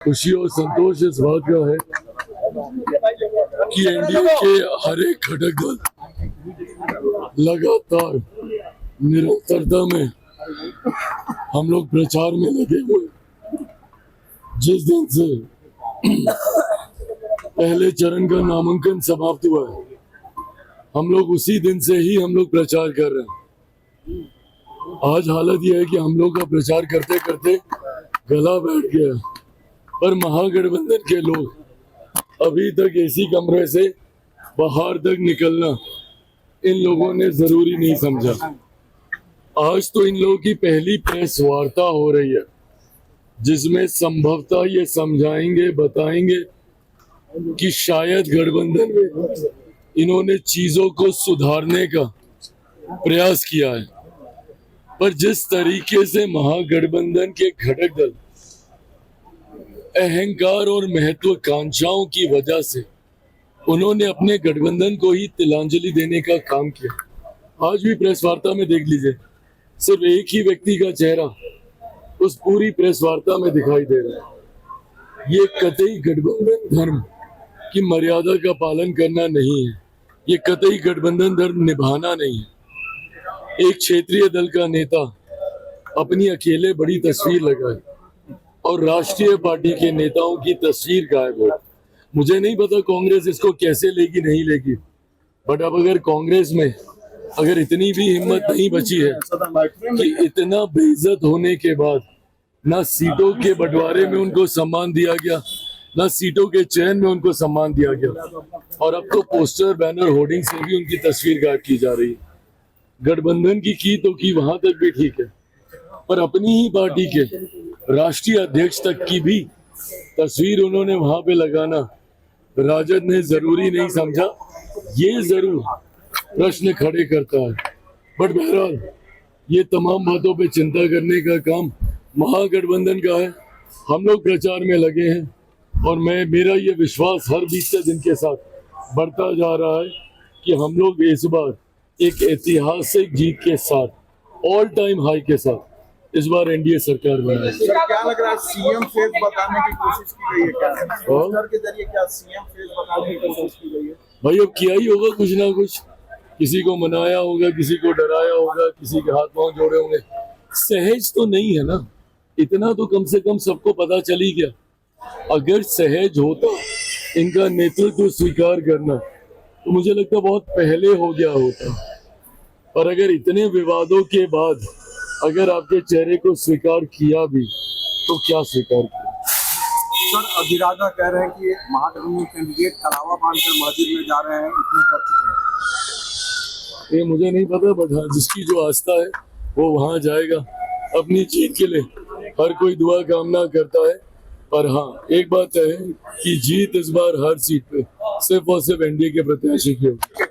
खुशी और संतोष इस बात का है कि एनडीए के हर एक घटक दल लगातार निरंतरता में हम लोग प्रचार में लगे हुए। जिस दिन से पहले चरण का नामांकन समाप्त हुआ है, हम लोग उसी दिन से ही हम लोग प्रचार कर रहे हैं। आज हालत यह है कि हम लोग का प्रचार करते करते गला बैठ गया, पर महागठबंधन के लोग अभी तक एसी कमरे से बाहर तक निकलना इन लोगों ने जरूरी नहीं समझा। आज तो इन लोगों की पहली प्रेस वार्ता हो रही है, जिसमें संभवतः ये समझाएंगे, बताएंगे कि शायद गठबंधन में इन्होंने चीजों को सुधारने का प्रयास किया है। पर जिस तरीके से महागठबंधन के घटक दल अहंकार और महत्वाकांक्षाओं की वजह से उन्होंने अपने गठबंधन को ही तिलांजलि देने का काम किया। आज भी प्रेस वार्ता में देख लीजिए, सिर्फ एक ही व्यक्ति का चेहरा उस पूरी प्रेस वार्ता में दिखाई दे रहा है। ये कतई गठबंधन धर्म की मर्यादा का पालन करना नहीं है, ये कतई गठबंधन धर्म निभाना नहीं है। एक क्षेत्रीय दल का नेता अपनी अकेले बड़ी तस्वीर लगाए और राष्ट्रीय पार्टी के नेताओं की तस्वीर गायब हो। मुझे नहीं पता कांग्रेस इसको कैसे लेगी, नहीं लेगी, बट अब अगर कांग्रेस में अगर इतनी भी हिम्मत नहीं बची है कि इतना बेइज्जत होने के बाद ना सीटों के बंटवारे में उनको सम्मान दिया गया, ना सीटों के चयन में उनको सम्मान दिया गया, और अब तो पोस्टर, बैनर, होर्डिंग से भी उनकी तस्वीर गायब की जा रही है। गठबंधन की तो की वहां तक भी ठीक है, पर अपनी ही पार्टी के राष्ट्रीय अध्यक्ष तक की भी तस्वीर उन्होंने वहां पे लगाना राजद ने जरूरी नहीं समझा। ये जरूर प्रश्न खड़े करता है, बट बहरहाल ये तमाम बातों पे चिंता करने का काम महागठबंधन का है। हम लोग प्रचार में लगे हैं और मेरा ये विश्वास हर बीते दिन के साथ बढ़ता जा रहा है कि हम लोग इस बार एक ऐतिहासिक जीत के साथ, ऑल टाइम हाई के साथ इस बार एनडीए सरकार बनाएगी। सर, क्या लग रहा है, सीएम फेस बताने की कोशिश की गई है क्या? पोस्टर के जरिए क्या सीएम फेस बताने की कोशिश की गई है? भाई अब किया ही होगा कुछ ना कुछ, किसी को मनाया होगा, किसी को डराया होगा, किसी के हाथ पांव जोड़े होंगे। सहज तो नहीं है ना, इतना तो कम से कम सबको पता चल ही गया। अगर सहज होता इनका नेतृत्व स्वीकार करना तो मुझे लगता बहुत पहले हो गया होता। और अगर इतने विवादों के बाद अगर आपके चेहरे को स्वीकार किया भी तो क्या स्वीकार किया? सर, अधिराजा कह रहे हैं कि महागठबंधन कैंडिडेट कलावा बांधकर मस्जिद में जा रहे हैं, इतने कर चुके हैं। ये मुझे नहीं पता, बट हाँ, जिसकी जो आस्था है वो वहां जाएगा। अपनी जीत के लिए हर कोई दुआ कामना करता है, पर हाँ एक बात है कि जीत इस बार हर सीट पे सिर्फ और सिर्फ एनडीए के प्रत्याशी की होगी।